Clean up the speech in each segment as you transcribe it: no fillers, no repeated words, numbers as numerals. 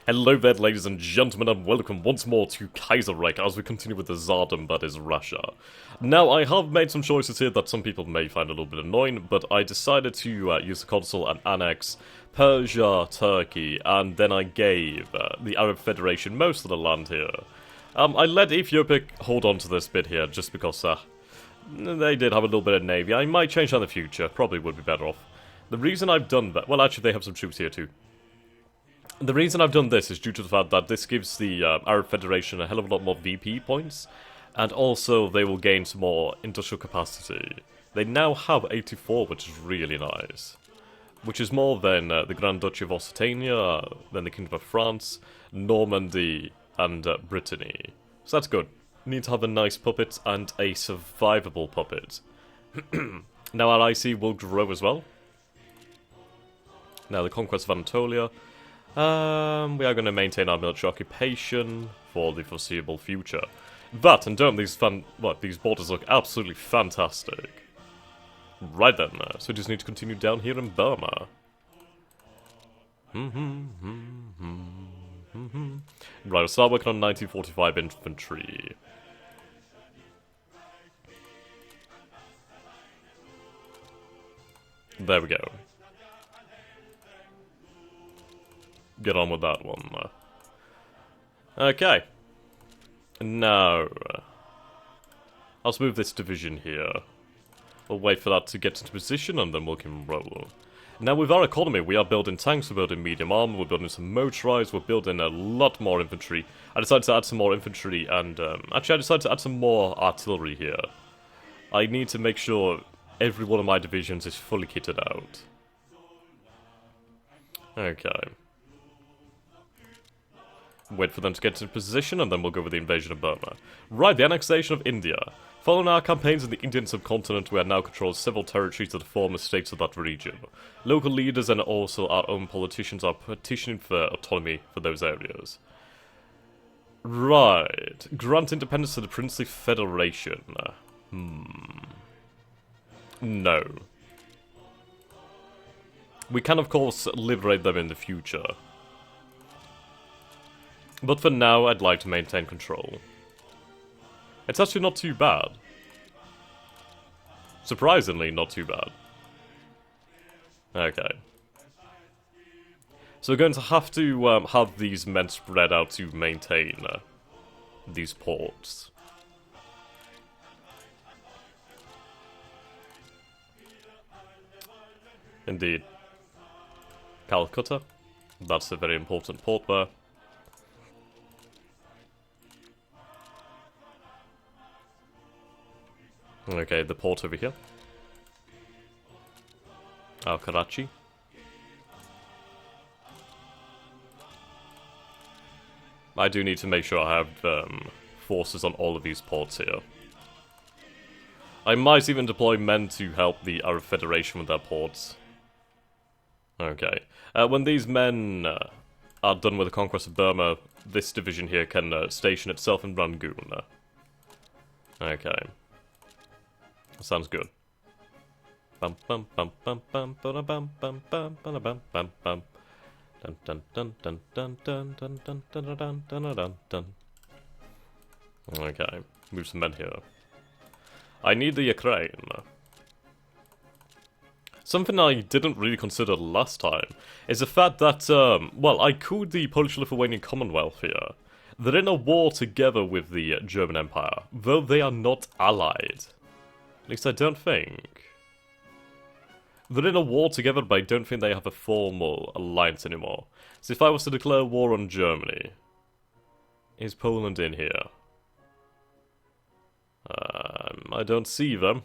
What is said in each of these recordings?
Hello there, ladies and gentlemen, and welcome once more to Kaiser Reich as we continue with the Tsardom that is Russia. Now, I have made some choices here that some people may find a little bit annoying, but I decided to use the console and annex Persia, Turkey, and then I gave the Arab Federation most of the land here. I let Ethiopia hold on to this bit here just because they did have a little bit of navy. I might change that in the future, probably would be better off. The reason I've done that, well actually they have some troops here too. The reason I've done this is due to the fact that this gives the Arab Federation a hell of a lot more VP points, and also they will gain some more industrial capacity. They now have 84, which is really nice. Which is more than the Grand Duchy of Occitania, than the Kingdom of France, Normandy, and Brittany. So that's good. Need to have a nice puppet and a survivable puppet. Now our IC will grow as well. Now the conquest of Anatolia. We are going to maintain our military occupation for the foreseeable future. That, and don't these these borders look absolutely fantastic. Right then, so we just need to continue down here in Burma. Right, we'll start working on 1945 infantry. There we go. Get on with that one. Okay. Now, let's move this division here. We'll wait for that to get into position and then we can roll. Now with our economy, we are building tanks, we're building medium armor, we're building some motorized, we're building a lot more infantry. I decided to add some more infantry and, actually I decided to add some more artillery here. I need to make sure every one of my divisions is fully kitted out. Okay. Wait for them to get into position, and then we'll go with the invasion of Burma. Right, the annexation of India. Following our campaigns in the Indian subcontinent, we are now controlling several territories of the former states of that region. Local leaders and also our own politicians are petitioning for autonomy for those areas. Right. Grant independence to the Princely Federation. No. We can, of course, liberate them in the future. But for now, I'd like to maintain control. It's actually not too bad. Surprisingly, not too bad. Okay. So we're going to have these men spread out to maintain these ports. Indeed. Calcutta. That's a very important port there. Okay, the port over here. Karachi. I do need to make sure I have forces on all of these ports here. I might even deploy men to help the Arab Federation with their ports. Okay. When these men are done with the conquest of Burma, this division here can station itself in Rangoon. Okay. Sounds good. Bum bum bum bum bum bum bum bum bum bum bum bum bum. Dun dun dun dun dun dun dun dun dun dun dun dun dun. Okay, move some men here. I need the Ukraine. Something I didn't really consider last time is the fact that, well, I could the Polish-Lithuanian Commonwealth here. They're in a war together with the German Empire, though they are not allied. At least I don't think. They're in a war together, but I don't think they have a formal alliance anymore. So if I was to declare war on Germany, is Poland in here? I don't see them.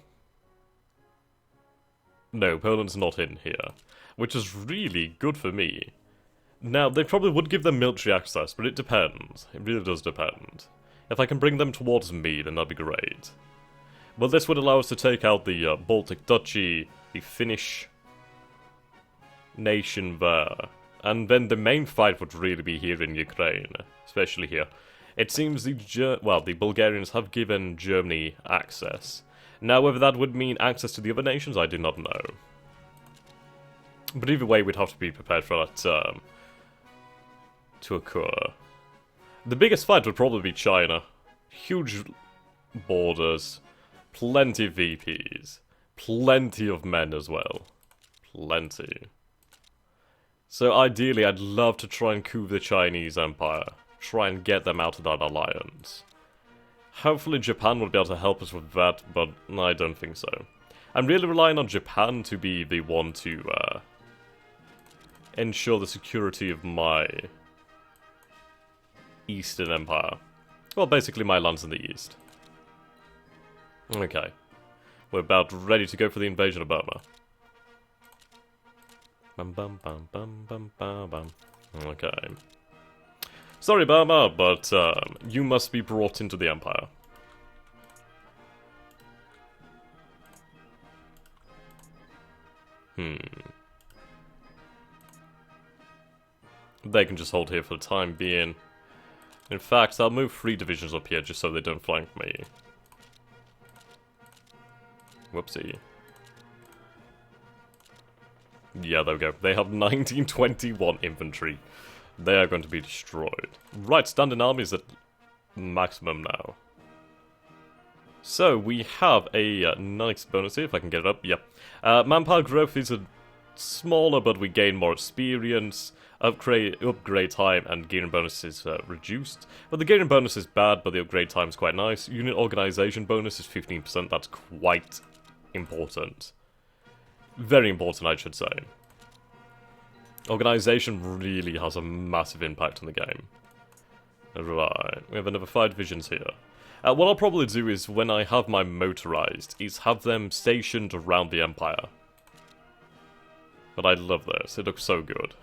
No, Poland's not in here, which is really good for me. Now, they probably would give them military access, but it depends. It really does depend. If I can bring them towards me, then that'd be great. Well, this would allow us to take out the Baltic Duchy, the Finnish nation there. And then the main fight would really be here in Ukraine, especially here. It seems the Bulgarians have given Germany access. Now, whether that would mean access to the other nations, I do not know. But either way, we'd have to be prepared for that to occur. The biggest fight would probably be China. Huge borders, plenty of VPs, plenty of men as well. Plenty. So ideally, I'd love to try and coup the Chinese Empire. Try and get them out of that alliance. Hopefully Japan will be able to help us with that, but I don't think so. I'm really relying on Japan to be the one to ensure the security of my Eastern Empire. Well, basically my lands in the East. Okay. We're about ready to go for the invasion of Burma. Bum bum bum bum bum bum bum. Okay. Sorry, Burma, but you must be brought into the Empire. They can just hold here for the time being. In fact, I'll move 3 divisions up here just so they don't flank me. Whoopsie. Yeah, there we go. They have 1921 infantry. They are going to be destroyed. Right, standing army is at maximum now. So, we have a nice bonus here, if I can get it up. Yep. Manpower growth is smaller, but we gain more experience. Upgrade time and gaining bonus is reduced. But the gaining bonus is bad, but the upgrade time is quite nice. Unit organization bonus is 15%. That's quite important. Very important, I should say. Organization really has a massive impact on the game. Right, we have another 5 divisions here. What I'll probably do is, when I have my motorized, is have them stationed around the Empire. But I love this, it looks so good.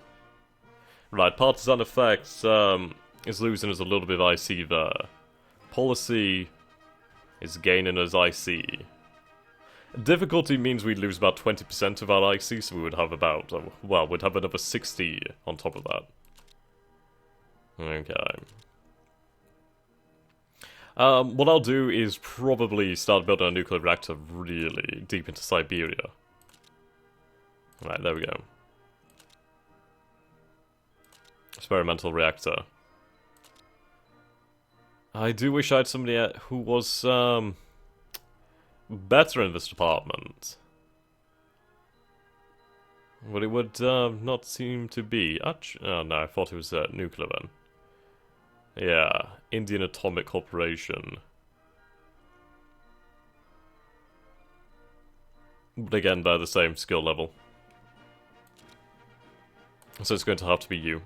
Right, partisan effects is losing us a little bit of IC there. Policy is gaining us IC. Difficulty means we lose about 20% of our IC, so we would have about, well, we'd have another 60 on top of that. Okay. What I'll do is probably start building a nuclear reactor really deep into Siberia. Right, there we go. Experimental reactor. I do wish I had somebody who was better in this department. But it would not seem to be. Oh no, I thought it was nuclear then. Yeah, Indian Atomic Corporation. But again, they're the same skill level. So it's going to have to be you.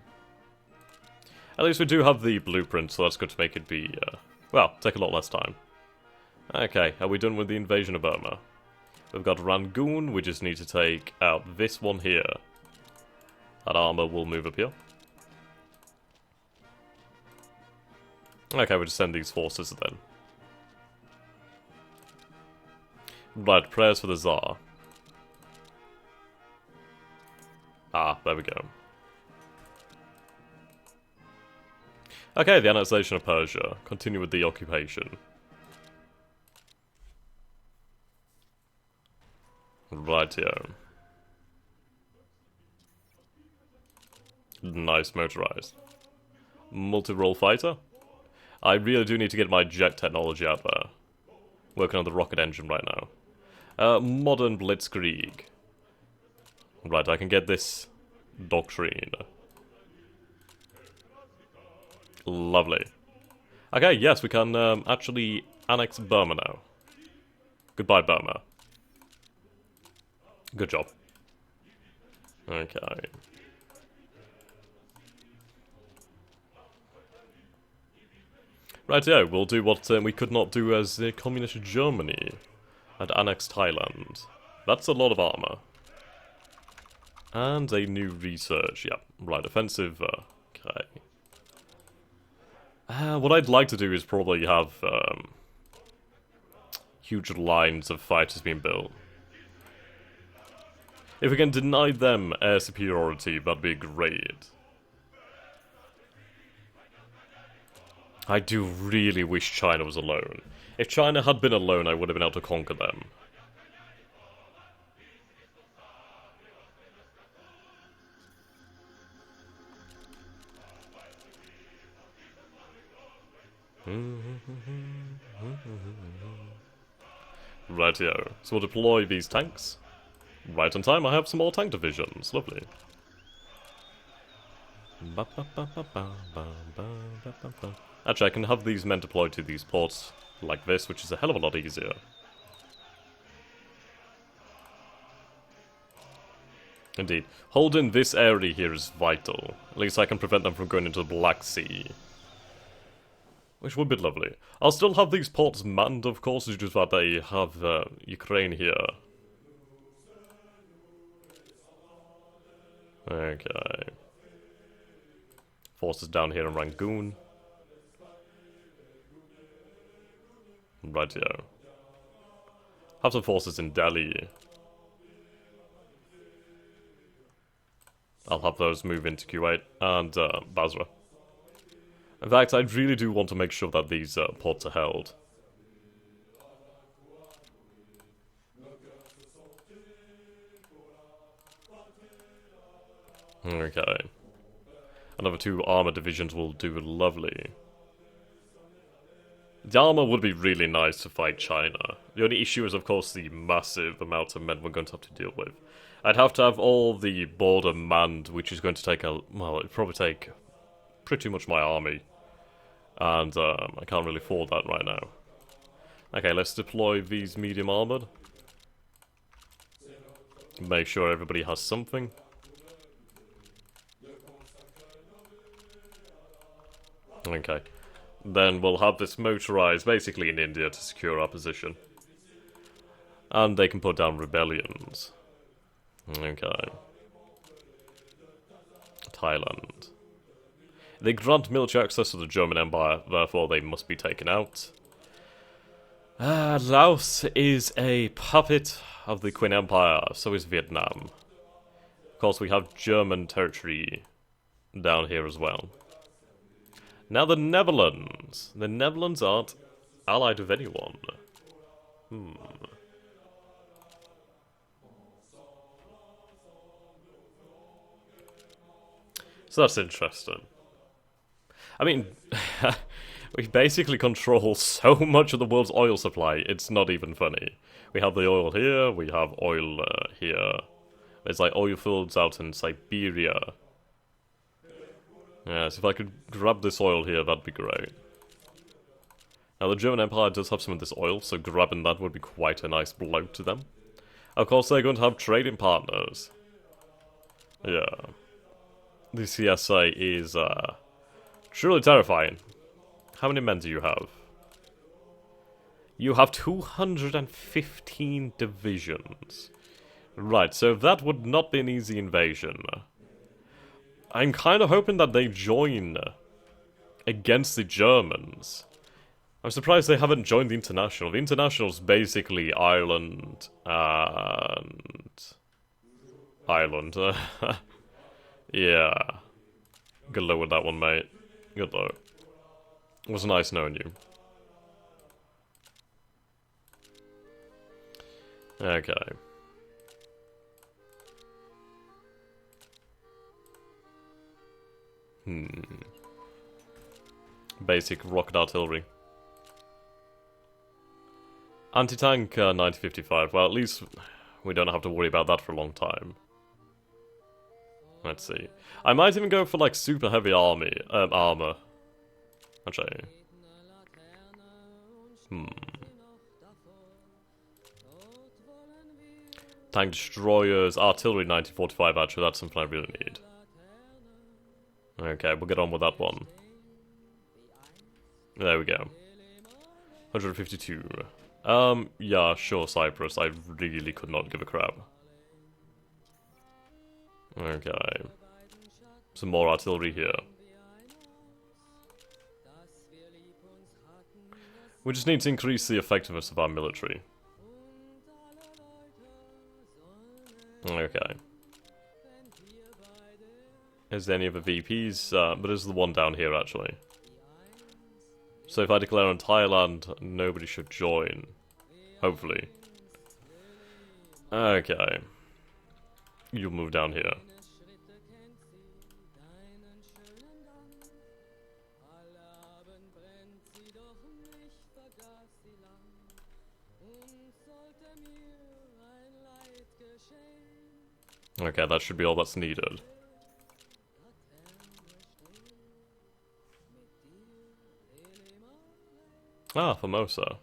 At least we do have the blueprint, so that's going to make it be, well, take a lot less time. Okay, are we done with the invasion of Burma? We've got Rangoon, we just need to take out this one here. That armor will move up here. Okay, we'll just send these forces then. Right, prayers for the Tsar. Ah, there we go. Okay, the annexation of Persia. Continue with the occupation. Rightio. Nice motorized. Multi-role fighter? I really do need to get my jet technology out there. Working on the rocket engine right now. Modern blitzkrieg. Right, I can get this doctrine. Lovely. Okay, yes, we can actually annex Burma now. Goodbye, Burma. Good job. Okay. Rightio, we'll do what we could not do as communist Germany and annex Thailand. That's a lot of armor. And a new research, yep. Right, offensive, okay. What I'd like to do is probably have huge lines of fighters being built. If we can deny them air superiority, that'd be great. I do really wish China was alone. If China had been alone, I would have been able to conquer them. Rightio. So we'll deploy these tanks. Right on time, I have some more tank divisions. Lovely. Actually, I can have these men deployed to these ports like this, which is a hell of a lot easier. Indeed. Holding this area here is vital. At least I can prevent them from going into the Black Sea. Which would be lovely. I'll still have these ports manned, of course, due to that they have Ukraine here. Okay. Forces down here in Rangoon. Rightio. Have some forces in Delhi. I'll have those move into Kuwait and Basra. In fact, I really do want to make sure that these ports are held. Okay. Another 2 armor divisions will do lovely. The armor would be really nice to fight China. The only issue is, of course, the massive amount of men we're going to have to deal with. I'd have to have all the border manned, which is going to take well, it'd probably take pretty much my army. And I can't really afford that right now. Okay, let's deploy these medium armored. Make sure everybody has something. Okay. Then we'll have this motorized basically in India to secure our position. And they can put down rebellions. Okay. Thailand. They grant military access to the German Empire, therefore they must be taken out. Laos is a puppet of the Qing Empire, so is Vietnam. Of course, we have German territory down here as well. Now the Netherlands. The Netherlands aren't allied with anyone. So that's interesting. I mean, we basically control so much of the world's oil supply, it's not even funny. We have the oil here, we have oil here. There's like oil fields out in Siberia. Yes, if I could grab this oil here, that'd be great. Now, the German Empire does have some of this oil, so grabbing that would be quite a nice blow to them. Of course, they're going to have trading partners. Yeah. The CSA is, truly terrifying. How many men do you have? You have 215 divisions. Right, so that would not be an easy invasion. I'm kind of hoping that they join against the Germans. I'm surprised they haven't joined the International. The International's basically Ireland and... Ireland. Yeah. Good luck with that one, mate. Good luck. It was nice knowing you. Okay. Basic rocket artillery. Anti-tank 9055. Well, at least we don't have to worry about that for a long time. Let's see. I might even go for like super heavy armor. Actually. Tank destroyers, artillery 1945. Actually, that's something I really need. Okay, we'll get on with that one. There we go. 152. Yeah, sure, Cyprus. I really could not give a crap. Okay. Some more artillery here. We just need to increase the effectiveness of our military. Okay. Is there any other VPs? But there's the one down here, actually. So if I declare on Thailand, nobody should join. Hopefully. Okay. You'll move down here. Okay, that should be all that's needed. Ah, Formosa.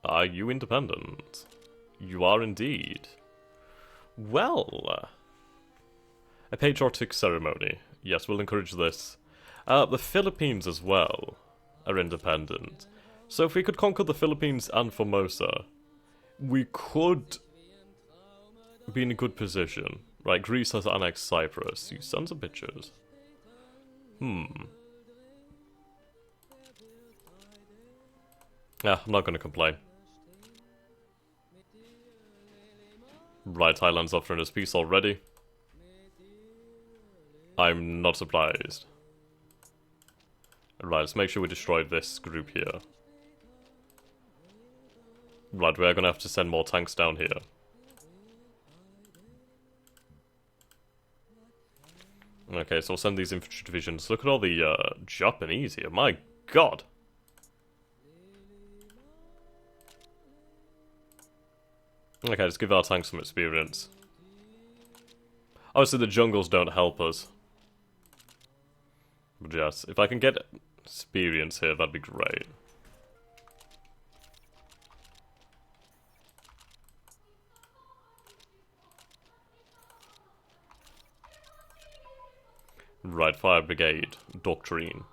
Are you independent? You are indeed. Well, a patriotic ceremony. Yes, we'll encourage this. The Philippines as well are independent. So if we could conquer the Philippines and Formosa, we could be in a good position. Right, Greece has annexed Cyprus. You sons of bitches. Yeah, I'm not gonna complain. Right, Thailand's offering us peace already. I'm not surprised. Right, let's make sure we destroy this group here. Right, we're gonna have to send more tanks down here. Okay, so we'll send these infantry divisions. Look at all the Japanese here, my god! Okay, let's give our tanks some experience. Obviously the jungles don't help us. But yes, if I can get experience here, that'd be great. Right, Fire Brigade, Doctrine.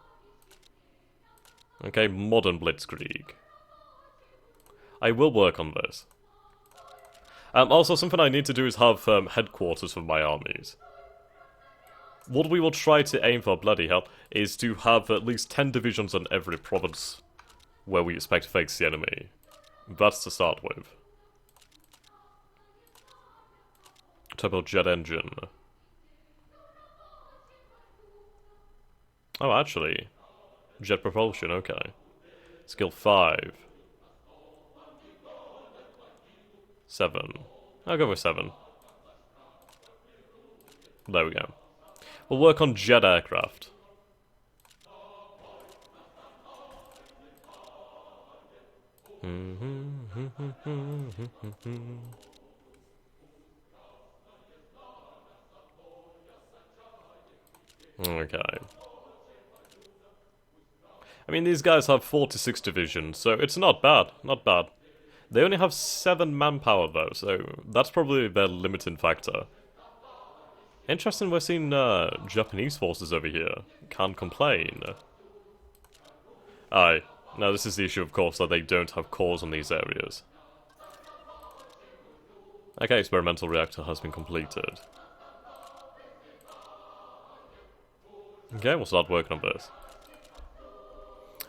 Okay, Modern Blitzkrieg. I will work on this. Also, something I need to do is have headquarters for my armies. What we will try to aim for, bloody hell, is to have at least 10 divisions in every province where we expect to face the enemy. That's to start with. Turbo jet engine. Oh, actually. Jet propulsion, okay. Skill 5. 7. I'll go with 7. There we go. We'll work on jet aircraft. Okay. I mean, these guys have 46 divisions, so it's not bad. Not bad. They only have 7 manpower, though, so that's probably their limiting factor. Interesting, we're seeing Japanese forces over here. Can't complain. Aye. Now, this is the issue, of course, that they don't have cores on these areas. Okay, experimental reactor has been completed. Okay, we'll start working on this.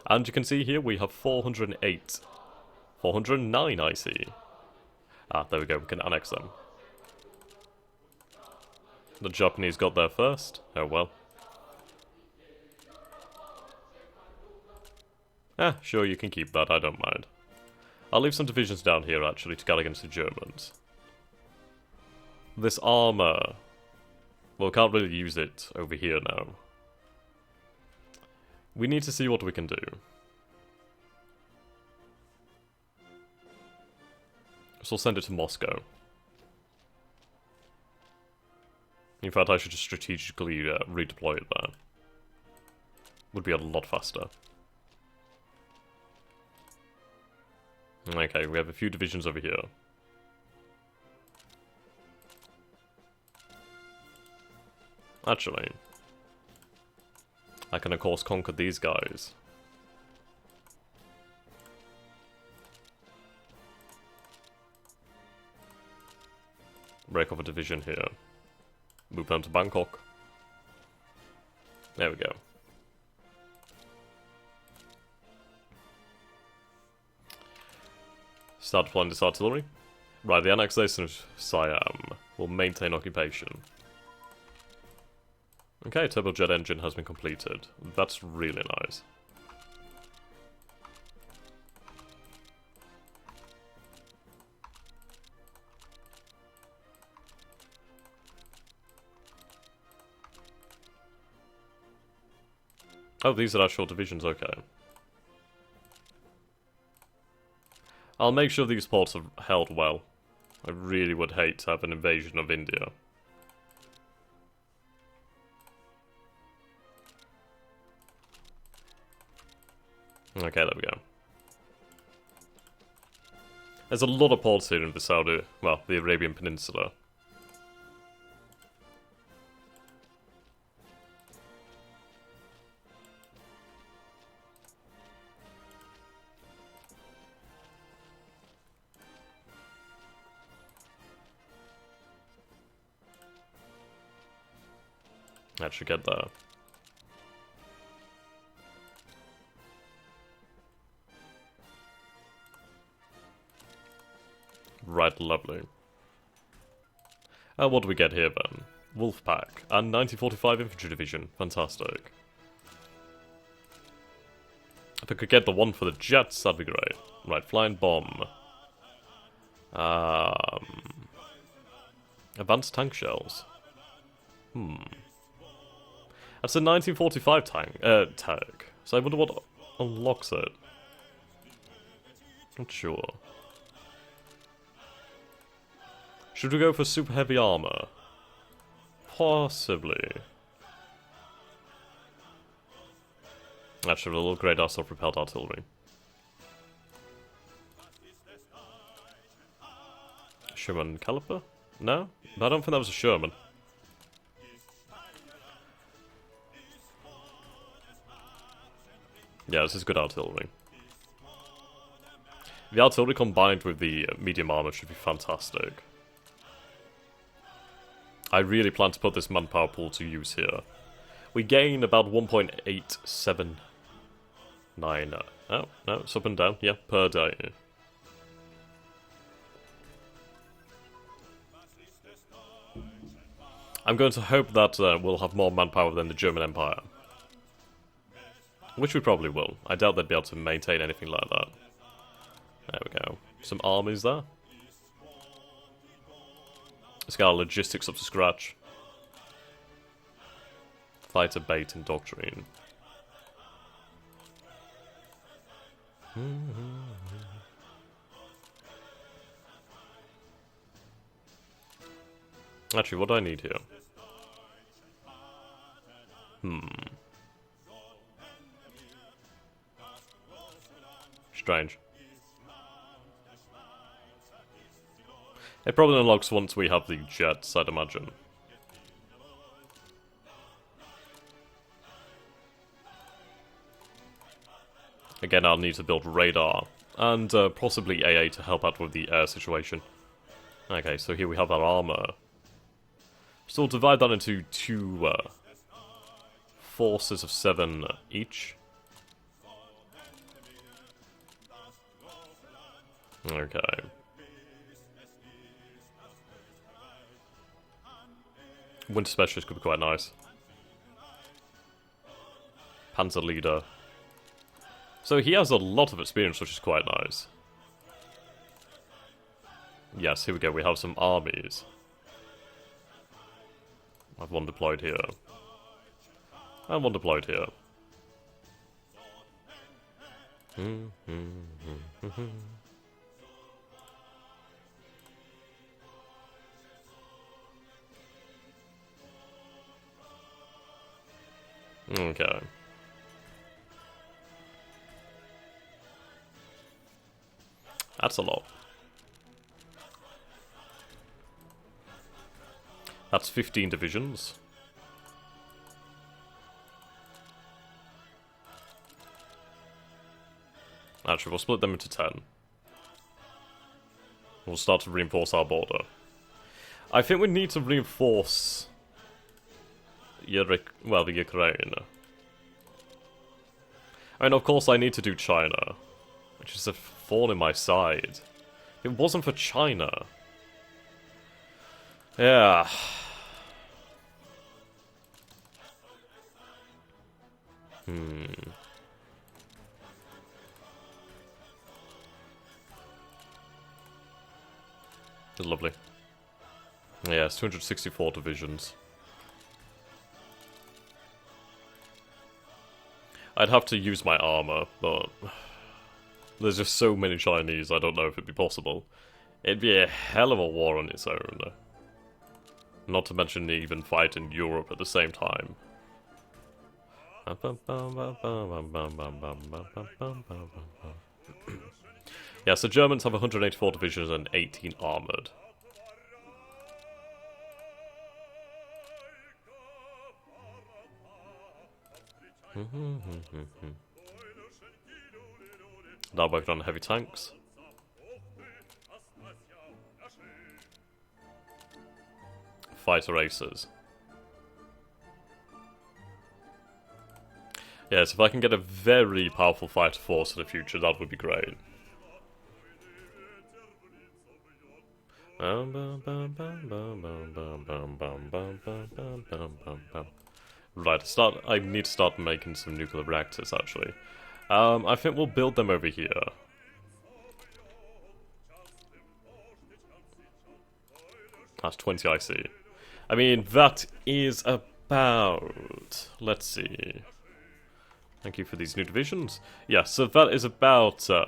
And you can see here we have 408. 409, I see. Ah, there we go, we can annex them. The Japanese got there first. Oh well. Sure, you can keep that, I don't mind. I'll leave some divisions down here, actually, to guard against the Germans. This armor... Well, can't really use it over here now. We need to see what we can do. So I'll send it to Moscow. In fact, I should just strategically redeploy it there. Would be a lot faster. Okay, we have a few divisions over here. Actually, I can of course conquer these guys. Break off a division here. Move them to Bangkok. There we go. Start deploying this artillery. Right, the annexation of Siam will maintain occupation. Okay, turbojet engine has been completed. That's really nice. Oh, these are actual divisions, okay. I'll make sure these ports are held well. I really would hate to have an invasion of India. Okay, there we go. There's a lot of ports here in the the Arabian Peninsula. That should get there. Right, lovely. What do we get here then? Wolfpack and 1945 Infantry Division. Fantastic. If I could get the one for the jets, that'd be great. Right, flying bomb. Advanced tank shells. That's a 1945 tank. So I wonder what unlocks it. Not sure. Should we go for super heavy armor? Possibly. Actually, a little great self-propelled artillery. Sherman caliper? No? I don't think that was a Sherman. Yeah, this is good artillery. The artillery combined with the medium armor should be fantastic. I really plan to put this manpower pool to use here. We gain about 1.879. Oh, no, it's up and down. Yeah, per day. I'm going to hope that we'll have more manpower than the German Empire. Which we probably will. I doubt they'd be able to maintain anything like that. There we go. Some armies there. Let's get our logistics up to scratch. Fighter bait and doctrine. Actually, what do I need here? Strange. It probably unlocks once we have the jets, I'd imagine. Again, I'll need to build radar, and possibly AA to help out with the air situation. Okay, so here we have our armor. So we'll divide that into two forces of 7 each. Okay. Winter Specialist could be quite nice. Panzer Leader. So he has a lot of experience, which is quite nice. Yes, here we go, we have some armies. I have one deployed here. And one deployed here. Okay. That's a lot. That's 15 divisions. Actually, we'll split them into 10. We'll start to reinforce our border. I think we need to reinforce the Ukraine. I mean, of course I need to do China, which is a thorn in my side. If it wasn't for China... Yeah... Lovely. Yes, 264 divisions. I'd have to use my armor, but... There's just so many Chinese, I don't know if it'd be possible. It'd be a hell of a war on its own. Not to mention even fight in Europe at the same time. Yeah, so Germans have 184 divisions and 18 armoured. Now working on heavy tanks. Fighter races. Yes, if I can get a very powerful fighter force in the future, that would be great. Right, I need to start making some nuclear reactors, actually. I think we'll build them over here. That's 20 IC. I mean, that is about... Let's see. Thank you for these new divisions. Yeah, so that is about... Oh,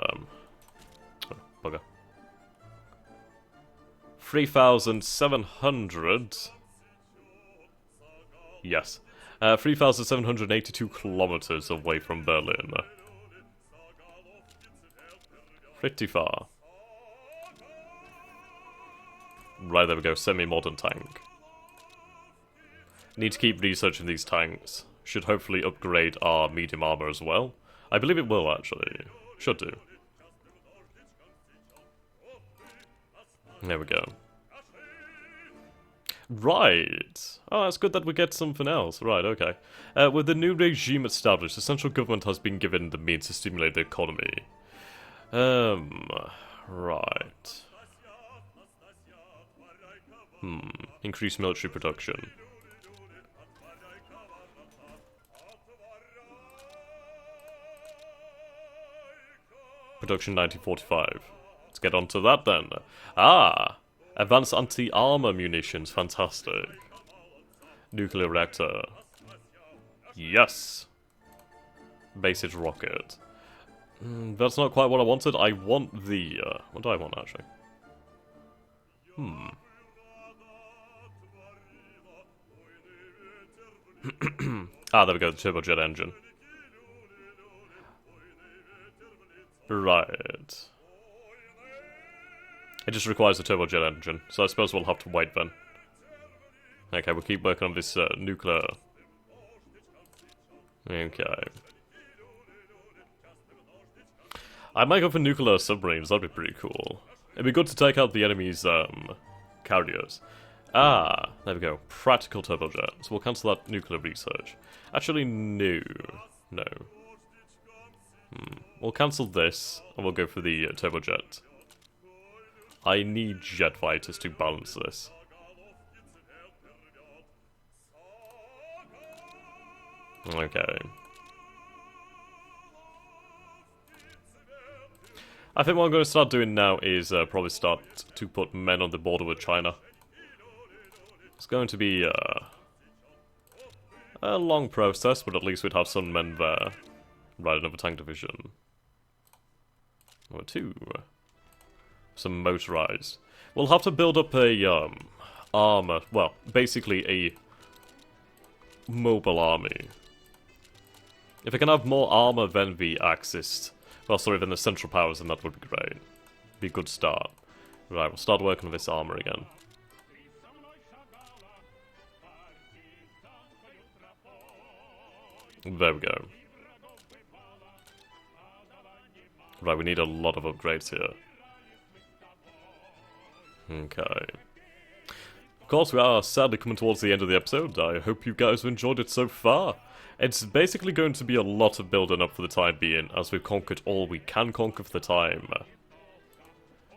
bugger. 3,700... Yes. 3,782 kilometers away from Berlin. Pretty far. Right, there we go. Semi-modern tank. Need to keep researching these tanks. Should hopefully upgrade our medium armor as well. I believe it will, actually. Should do. There we go. Right. Oh, that's good that we get something else. Right, okay. With the new regime established, the central government has been given the means to stimulate the economy. Right. Increase military production. Production 1945. Let's get on to that then. Ah! Advanced anti-armor munitions. Fantastic. Nuclear reactor. Yes! Basic rocket. That's not quite what I wanted. I want the... what do I want, actually? Ah, there we go, the turbojet engine. Right. It just requires a turbojet engine, so I suppose we'll have to wait then. Okay, we'll keep working on this nuclear... Okay. I might go for nuclear submarines, that'd be pretty cool. It'd be good to take out the enemy's carriers. Ah, there we go. Practical turbojet. So we'll cancel that nuclear research. Actually, no. No. We'll cancel this, and we'll go for the turbojet. I need jet fighters to balance this. Okay. I think what I'm going to start doing now is probably start to put men on the border with China. It's going to be a long process, but at least we'd have some men there. Right, another tank division. Number 2. Some motorized. We'll have to build up a armor, well, basically a mobile army. If we can have more armor than the Axis, well, sorry, than the Central Powers, then that would be great. Be a good start. Right, we'll start working on this armor again. There we go. Right, we need a lot of upgrades here. Okay. Of course, we are sadly coming towards the end of the episode. I hope you guys have enjoyed it so far. It's basically going to be a lot of building up for the time being, as we've conquered all we can conquer for the time.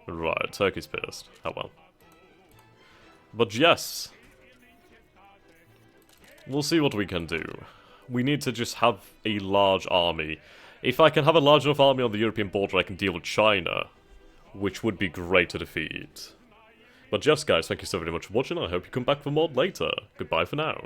Right, Turkey's pissed. Oh well. But yes. We'll see what we can do. We need to just have a large army. If I can have a large enough army on the European border, I can deal with China, which would be great to defeat. But just guys, thank you so very much for watching. I hope you come back for more later. Goodbye for now.